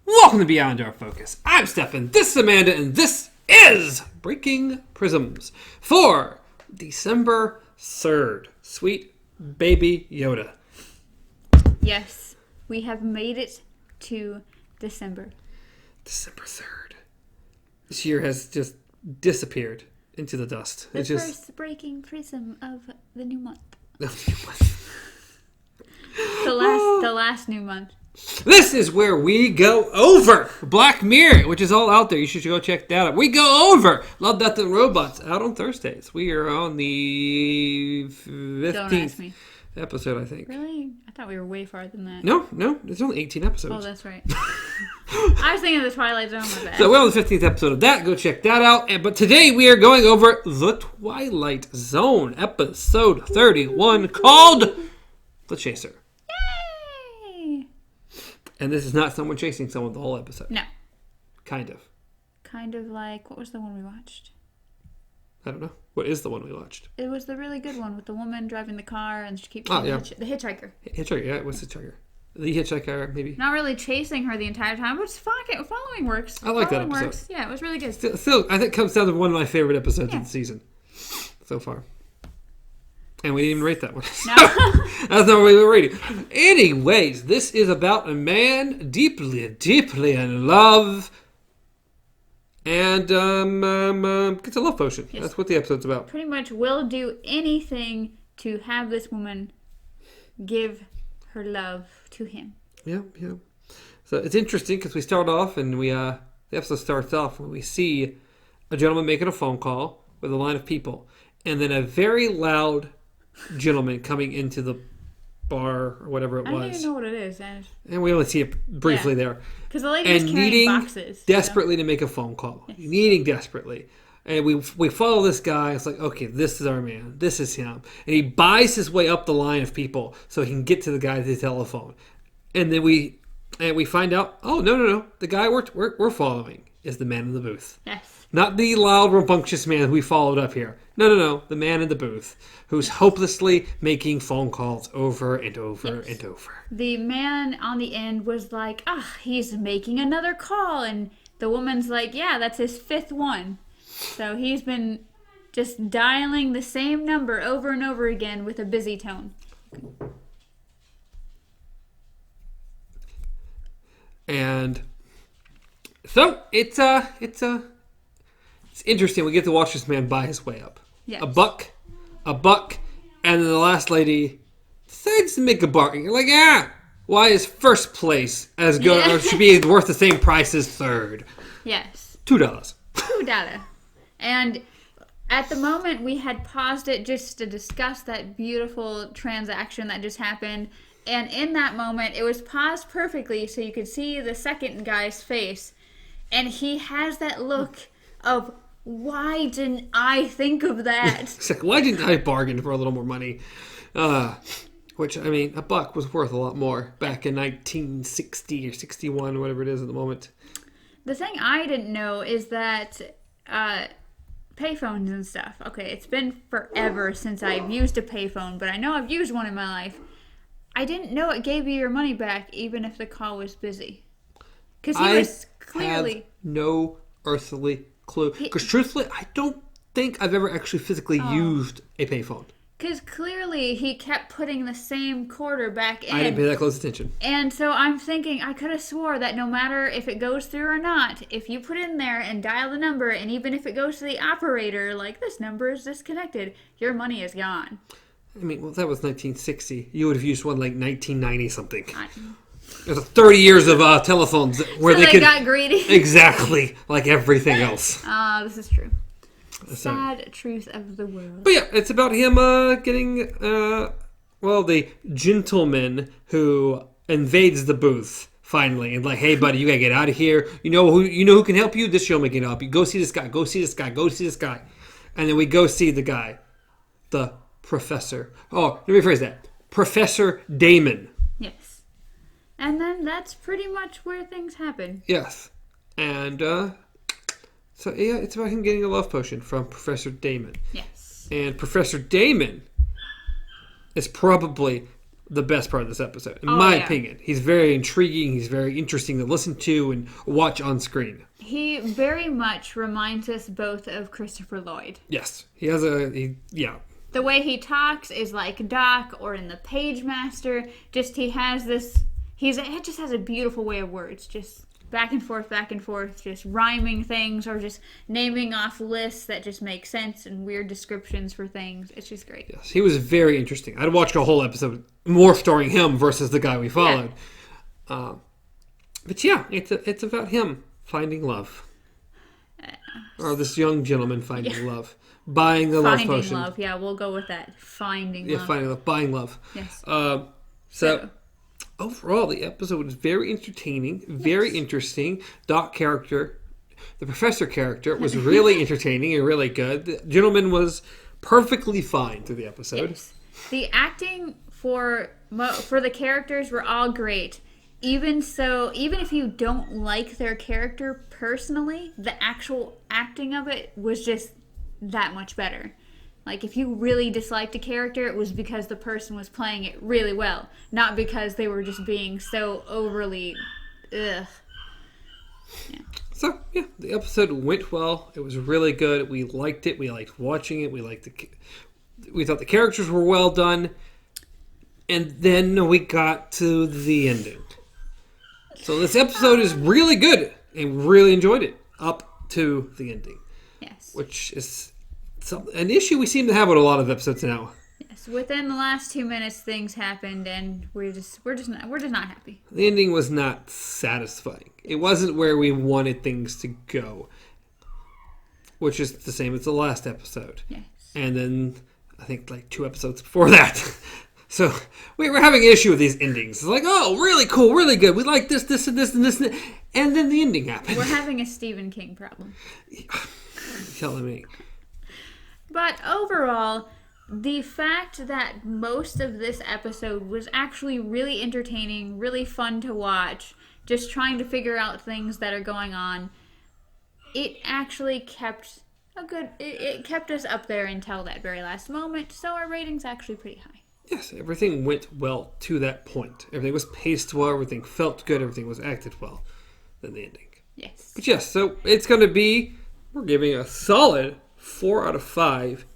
Welcome to Beyond Our Focus. I'm Stefan, this is Amanda, and this is Breaking Prisms for December 3rd. Sweet baby Yoda. Yes, we have made it to December. December 3rd. This year has just disappeared into the dust. The first breaking prism of the new month. The last new month. This is where we go over Black Mirror, which is all out there. You should go check that out. We go over Love, Death, and Robots out on Thursdays. We are on the 15th episode, I think. Really? I thought we were way farther than that. No. It's only 18 episodes. Oh, that's right. I was thinking of the Twilight Zone. My bad. So we're on the 15th episode of that. Go check that out. But today we are going over The Twilight Zone, episode 31, called The Chaser. Yay! And this is not someone chasing someone the whole episode. No. Kind of. Kind of like, what was the one we watched? I don't know. What is the one we watched? It was the really good one with the woman driving the car and she keeps the hitchhiker. Hitchhiker, yeah. What's Hitchhiker? The Hitchhiker, maybe. Not really chasing her the entire time, but following works. I like that episode. Works. Yeah, it was really good. Still, I think it comes down to one of my favorite episodes of the season so far. And we didn't even rate that one. No. That's not what we were rating. Anyways, this is about a man deeply, deeply in love and gets a love potion. Yes. That's what the episode's about. Pretty much will do anything to have this woman give her love to him. Yeah. So it's interesting because we start off and the episode starts off when we see a gentleman making a phone call with a line of people. And then a very loud gentleman coming into the bar or whatever it was. I don't even know what it is. And we only see it briefly there. Because the lady was carrying boxes. Desperately to make a phone call. Yes. Needing desperately. And we follow this guy. It's like, okay, this is our man. This is him. And he buys his way up the line of people so he can get to the guy at the telephone. And then we find out, oh, no. The guy we're following is the man in the booth. Yes. Not the loud, rambunctious man who we followed up here. No. The man in the booth who's hopelessly making phone calls over and over and over. The man on the end was like, he's making another call. And the woman's like, yeah, that's his fifth one. So he's been just dialing the same number over and over again with a busy tone. And so it's interesting. We get to watch this man buy his way up. Yes. A buck, and then the last lady decides to make a bargain. You're like, why is first place as good or should be worth the same price as third? Yes. $2. $2. And at the moment we had paused it just to discuss that beautiful transaction that just happened. And in that moment it was paused perfectly so you could see the second guy's face. And he has that look of, why didn't I think of that? It's like, why didn't I bargain for a little more money? Which, I mean, a buck was worth a lot more back in 1960 or 61, whatever it is at the moment. The thing I didn't know is that payphones and stuff. Okay, it's been forever since I've used a payphone, but I know I've used one in my life. I didn't know it gave you your money back even if the call was busy. Because he was clearly... have no earthly clue. Because truthfully, I don't think I've ever actually physically used a payphone. Because clearly he kept putting the same quarter back in. I didn't pay that close attention. And so I'm thinking, I could have swore that no matter if it goes through or not, if you put in there and dial the number, and even if it goes to the operator, like, this number is disconnected, your money is gone. I mean, well, that was 1960. You would have used one like 1990 something. There's 30 years of telephones where so they got greedy. Exactly, like everything else. This is true. Sad truth of the world. But yeah, it's about him getting, the gentleman who invades the booth finally and like, hey buddy, you gotta get out of here. You know who can help you? This showman can help you. Go see this guy. And then we go see the guy, the professor. Oh, let me rephrase that. Professor Damon. Yes. And then that's pretty much where things happen. Yes. And so yeah, it's about him getting a love potion from Professor Damon. Yes. And Professor Damon is probably the best part of this episode, in my opinion. He's very intriguing. He's very interesting to listen to and watch on screen. He very much reminds us both of Christopher Lloyd. Yes. He has The way he talks is like Doc or in the Page Master. He just has a beautiful way of words. Just back and forth, just rhyming things or just naming off lists that just make sense and weird descriptions for things. It's just great. Yes, he was very interesting. I'd watch a whole episode more starring him versus the guy we followed. Yeah. But yeah, it's about him finding love. Or this young gentleman finding love. Buying the love potion. Finding love, yeah, we'll go with that. Finding love. Yeah, finding love. Buying love. Yes. So overall, the episode was very entertaining, very interesting. Doc character, the professor character, was really entertaining and really good. The gentleman was perfectly fine through the episode. Yes. The acting for the characters were all great. Even if you don't like their character personally, the actual acting of it was just that much better. Like, if you really disliked a character, it was because the person was playing it really well, not because they were just being so overly, ugh. Yeah. So, yeah, the episode went well. It was really good. We liked it. We liked watching it. We thought the characters were well done. And then we got to the ending. So this episode is really good. And really enjoyed it up to the ending. Yes. Which is an issue we seem to have with a lot of episodes now. Yes, within the last 2 minutes, things happened, and we're just not happy. The ending was not satisfying. It wasn't where we wanted things to go, which is the same as the last episode. Yes. And then I think like 2 episodes before that. So we're having an issue with these endings. It's like, oh, really cool, really good. We like this, this, and this, and this, and then the ending happened. We're having a Stephen King problem. You're telling me. But overall, the fact that most of this episode was actually really entertaining, really fun to watch, just trying to figure out things that are going on, it actually kept it kept us up there until that very last moment, so our rating's actually pretty high. Yes, everything went well to that point. Everything was paced well, everything felt good, everything was acted well. Then the ending. Yes. But yes, so it's going to be, we're giving a solid 4 out of 5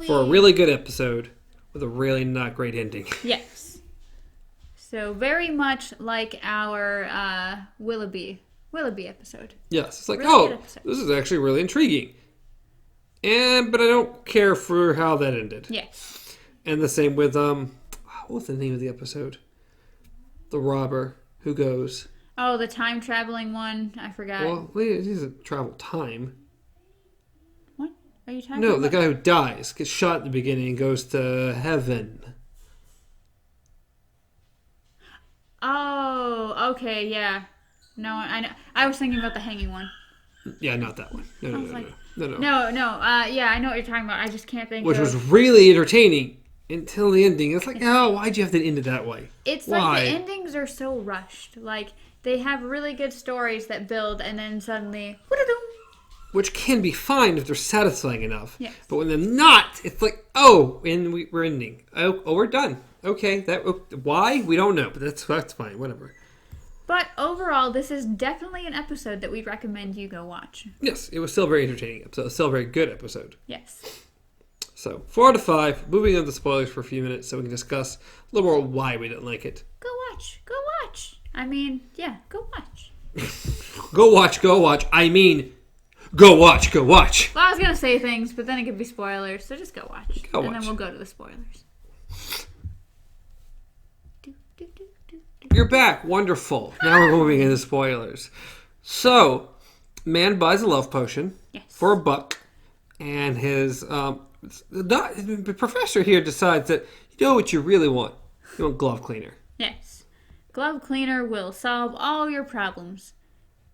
for a really good episode with a really not great ending. Yes. So very much like our Willoughby episode. Yes, it's like, really this is actually really intriguing. But I don't care for how that ended. Yes. And the same with, what was the name of the episode? The robber who goes. Oh, the time traveling one. I forgot. Well, it doesn't travel time. What are you talking No, about? the guy who dies, gets shot at the beginning and goes to heaven. Oh, okay, yeah. No, I know. I was thinking about the hanging one. Yeah, not that one. No. Yeah, I know what you're talking about. I just can't think Which was really entertaining until the ending. It's like, oh, why'd you have to end it that way? It's like the endings are so rushed. Like, they have really good stories that build, and then suddenly, which can be fine if they're satisfying enough. Yes. But when they're not, it's like, oh, and we're ending. Oh, we're done. Okay, why? We don't know, but that's fine, whatever. But overall, this is definitely an episode that we recommend you go watch. Yes, it was still a very entertaining episode. Still a very good episode. Yes. So, 4 out of 5. Moving on to spoilers for a few minutes so we can discuss a little more why we didn't like it. Go watch. Go watch. I mean, yeah, go watch. Go watch. I mean, go watch. Well, I was going to say things, but then it could be spoilers, so just go watch. And then we'll go to the spoilers. You're back. Wonderful. Now we're moving into spoilers. So, man buys a love potion for $1, and his the professor here decides that, you know what you really want? You want glove cleaner. Yes. Glove cleaner will solve all your problems.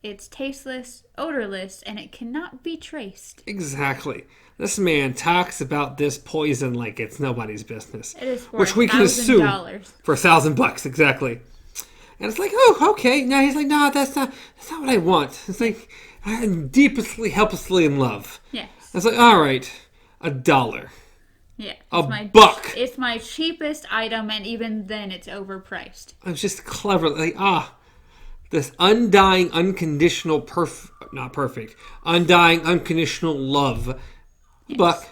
It's tasteless, odorless, and it cannot be traced. Exactly. This man talks about this poison like it's nobody's business. It is for which we can assume for $1,000, exactly. And it's like, oh, okay. Now he's like, no, that's not what I want. It's like, I'm deeply, helplessly in love. Yes. It's like, all right, $1. Yeah. buck. It's my cheapest item, and even then it's overpriced. I was just clever. This undying, unconditional, undying, unconditional love. Yes. Buck.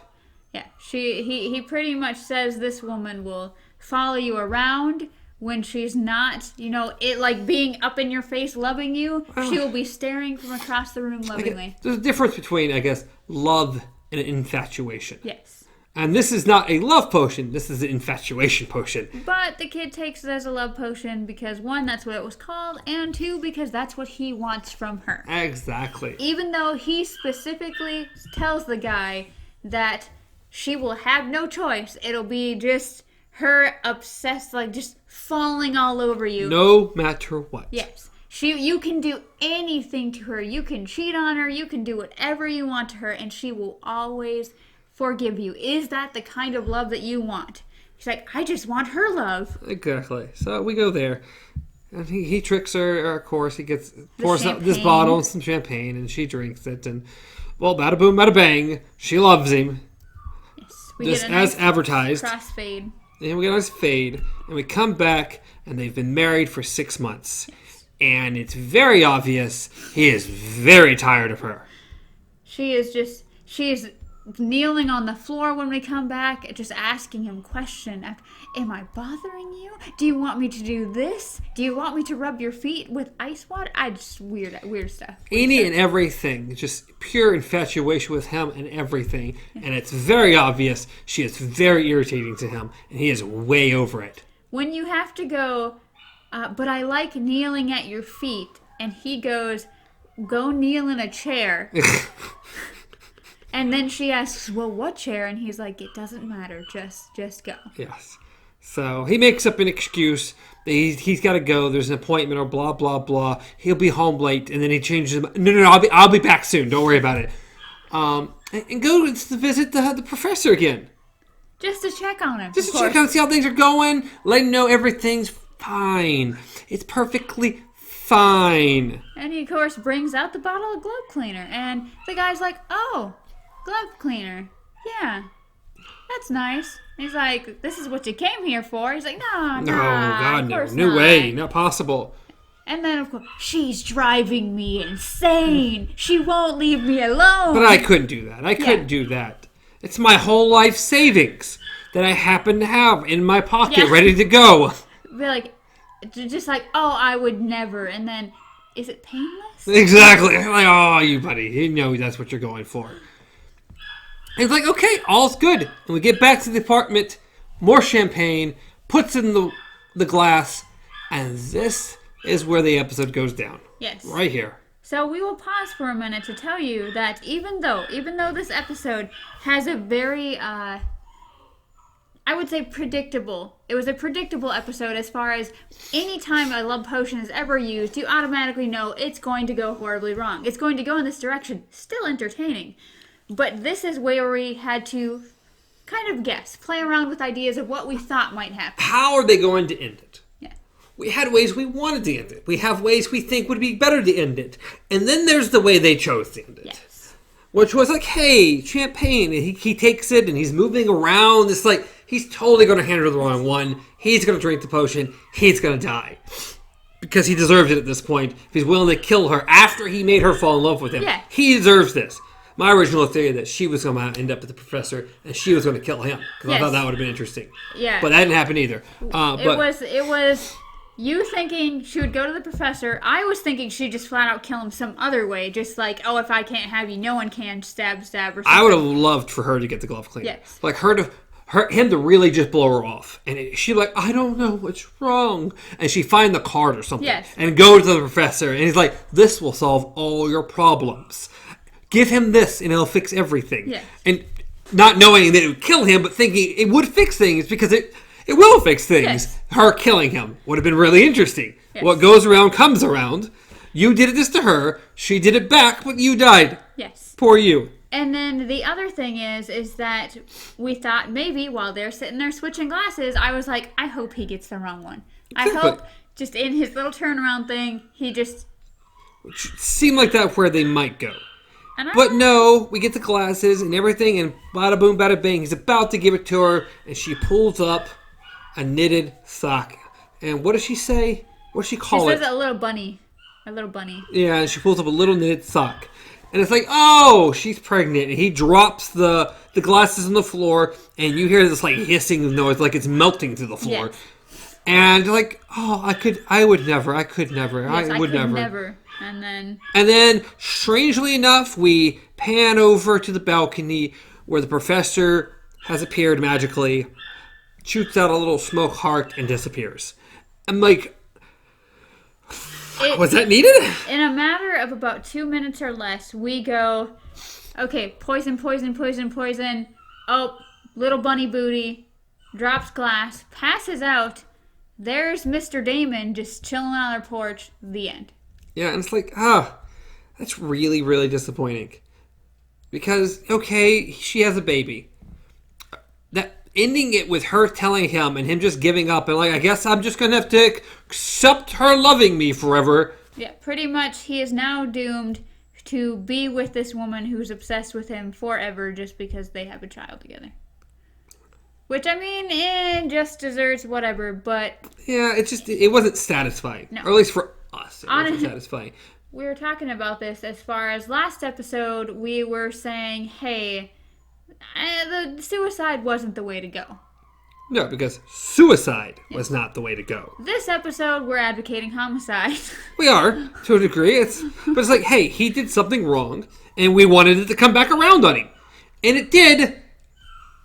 Yeah. He pretty much says this woman will follow you around when she's not, being up in your face loving you. She will be staring from across the room lovingly. There's a difference between, I guess, love and infatuation. Yes. And this is not a love potion. This is an infatuation potion. But the kid takes it as a love potion because, one, that's what it was called, and two, because that's what he wants from her. Exactly. Even though he specifically tells the guy that she will have no choice. It'll be just her obsessed, just falling all over you. No matter what. Yes. You can do anything to her. You can cheat on her. You can do whatever you want to her, and she will always forgive you. Is that the kind of love that you want? He's like, I just want her love. Exactly. So we go there. And he tricks her, of course. He pours out this bottle and some champagne, and she drinks it. And, well, bada boom, bada bang. She loves him. Yes. We get a nice as advertised. Crossfade. And we get a nice fade. And we come back, and they've been married for 6 months. Yes. And it's very obvious he is very tired of her. She is kneeling on the floor when we come back, just asking him question after, am I bothering you? Do you want me to do this? Do you want me to rub your feet with ice water? Weird stuff. Any and everything. Just pure infatuation with him and everything. Yeah. And it's very obvious she is very irritating to him, and he is way over it. When you have to go, but I like kneeling at your feet, and he goes, go kneel in a chair. And then she asks, well, what chair? And he's like, it doesn't matter. Just go. Yes. So he makes up an excuse. He's got to go. There's an appointment or blah, blah, blah. He'll be home late. And then he changes him. No, I'll be back soon. Don't worry about it. And goes to visit the professor again. Just to check on him. Just to check on, see how things are going. Let him know everything's fine. It's perfectly fine. And he, of course, brings out the bottle of glove cleaner. And the guy's like, oh, glove cleaner. Yeah, that's nice. And he's like, this is what you came here for. He's like, no, God, no. No way. Not possible. And then, of course, she's driving me insane. She won't leave me alone. But I couldn't do that. I couldn't do that. It's my whole life savings that I happen to have in my pocket ready to go. Be just like, oh, I would never. And then, is it painless? Exactly. Like, oh, you buddy. You know that's what you're going for. And it's like, okay, all's good. And we get back to the apartment, more champagne, puts in the glass, and this is where the episode goes down. Yes. Right here. So we will pause for a minute to tell you that even though this episode has a very, I would say predictable. It was a predictable episode as far as any time a love potion is ever used, you automatically know it's going to go horribly wrong. It's going to go in this direction. Still entertaining. But this is where we had to kind of guess, play around with ideas of what we thought might happen. How are they going to end it? Yeah. We had ways we wanted to end it. We have ways we think would be better to end it. And then there's the way they chose to end it. Yes. Which was like, hey, champagne. And he takes it and he's moving around. It's like, he's totally going to hand her the wrong one. He's going to drink the potion. He's going to die. Because he deserves it at this point. If he's willing to kill her after he made her fall in love with him. Yeah. He deserves this. My original theory that she was going to end up with the professor and she was going to kill him. Because I thought that would have been interesting. Yeah. But that didn't happen either. It was you thinking she would go to the professor. I was thinking she'd just flat out kill him some other way. Just like, oh, if I can't have you, no one can. Stab, or something. I would have loved for her to get the glove cleaner. Yes. Like him to really just blow her off. And she like, I don't know what's wrong. And she find the card or something. Yes. And go to the professor. And he's like, this will solve all your problems. Give him this and it'll fix everything. Yes. And not knowing that it would kill him, but thinking it would fix things because it will fix things. Yes. Her killing him would have been really interesting. Yes. What goes around comes around. You did this to her. She did it back, but you died. Yes. Poor you. And then the other thing is that we thought maybe while they're sitting there switching glasses, I was like, I hope he gets the wrong one. I hope just in his little turnaround thing, he just... Which seemed like that where they might go. But no, we get the glasses and everything, and bada boom, bada bang. He's about to give it to her, and she pulls up a knitted sock. And what does she say? What does she call it? She says a little bunny. A little bunny. Yeah, and she pulls up a little knitted sock. And it's like, oh, she's pregnant. And he drops the glasses on the floor, and you hear this like hissing noise, like it's melting through the floor. Yes. And like, oh, I could never. Yes, I could never. And then, strangely enough, we pan over to the balcony where the professor has appeared magically, shoots out a little smoke heart, and disappears. I'm like, was that needed? In a matter of about 2 minutes or less, we go, okay, poison. Oh, little bunny booty, drops glass, passes out. There's Mr. Damon just chilling on their porch. The end. Yeah, and it's like, that's really, really disappointing. Because, okay, she has a baby. That ending it with her telling him and him just giving up and like, I guess I'm just going to have to accept her loving me forever. Yeah, pretty much he is now doomed to be with this woman who's obsessed with him forever just because they have a child together. Which, I mean, just deserves whatever, but... Yeah, it wasn't satisfying. No. Or at least for us, it wasn't satisfying. We were talking about this as far as last episode, we were saying, hey, the suicide wasn't the way to go. No, because suicide was not the way to go. This episode, we're advocating homicide. We are, to a degree. But it's like, hey, he did something wrong, and we wanted it to come back around on him. And it did,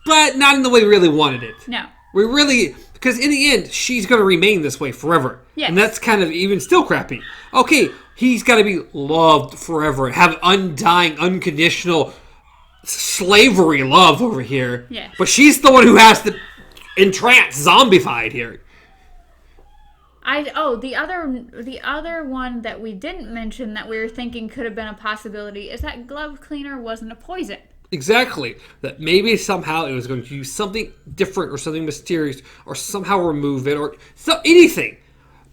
but not in the way we really wanted it. No. We really... Because in the end, she's going to remain this way forever. Yes. And that's kind of even still crappy. Okay, he's got to be loved forever. Have undying, unconditional slavery love over here. Yes. But she's the one who has to entrance zombified here. The other one that we didn't mention that we were thinking could have been a possibility is that glove cleaner wasn't a poison. Exactly. That maybe somehow it was going to use something different or something mysterious or somehow remove it or anything.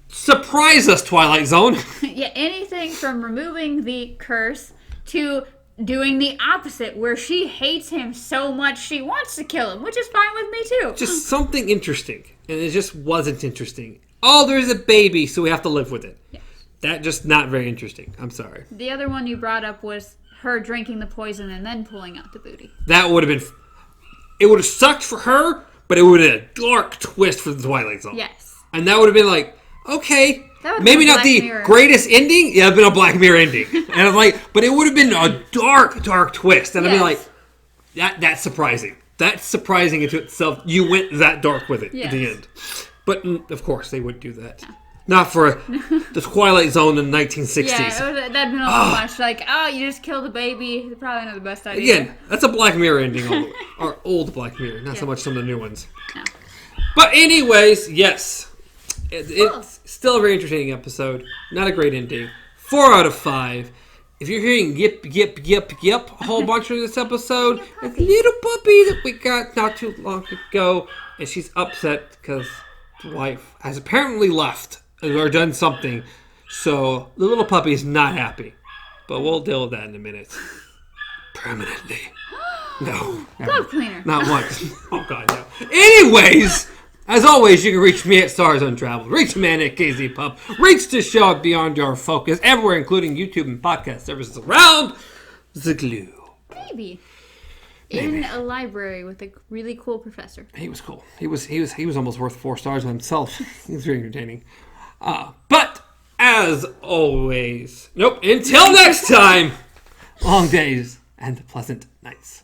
Surprise us, Twilight Zone. Yeah, anything from removing the curse to doing the opposite where she hates him so much she wants to kill him, which is fine with me too. Just something interesting. And it just wasn't interesting. Oh, there's a baby, so we have to live with it. Yes. That just not very interesting. I'm sorry. The other one you brought up was her drinking the poison and then pulling out the booty. That would have been... It would have sucked for her, but it would have been a dark twist for the Twilight Zone. Yes. And that would have been like, okay, maybe not the Mirror. greatest ending. Yeah, it'd been a Black Mirror ending. And I'm like, but it would have been a dark, dark twist. And I'd be like, that's surprising. That's surprising into itself. You went that dark with it at the end. But, of course, they wouldn't do that. No. Not for the Twilight Zone in the 1960s. Yeah, that'd been a little much. Like, you just killed a baby. Probably not the best idea. Again, that's a Black Mirror ending. All the way. Or old Black Mirror. Not so much some of the new ones. No. But anyways, yes. It's still a very entertaining episode. Not a great ending. 4 out of 5. If you're hearing yip, yip, yip, yip a whole bunch of this episode, it's a little puppy that we got not too long ago. And she's upset because the wife has apparently left or done something. So the little puppy is not happy. But we'll deal with that in a minute. Permanently. No. Glove cleaner. Not once. Oh, God, no. Anyways, as always, you can reach me at Stars Untraveled. Reach the man at KZ Pup. Reach the show at Beyond Your Focus. Everywhere, including YouTube and podcast services around the glue. Maybe. In a library with a really cool professor. He was cool. He was almost worth 4 stars on himself. He was very entertaining. But, as always, until next time, long days and pleasant nights.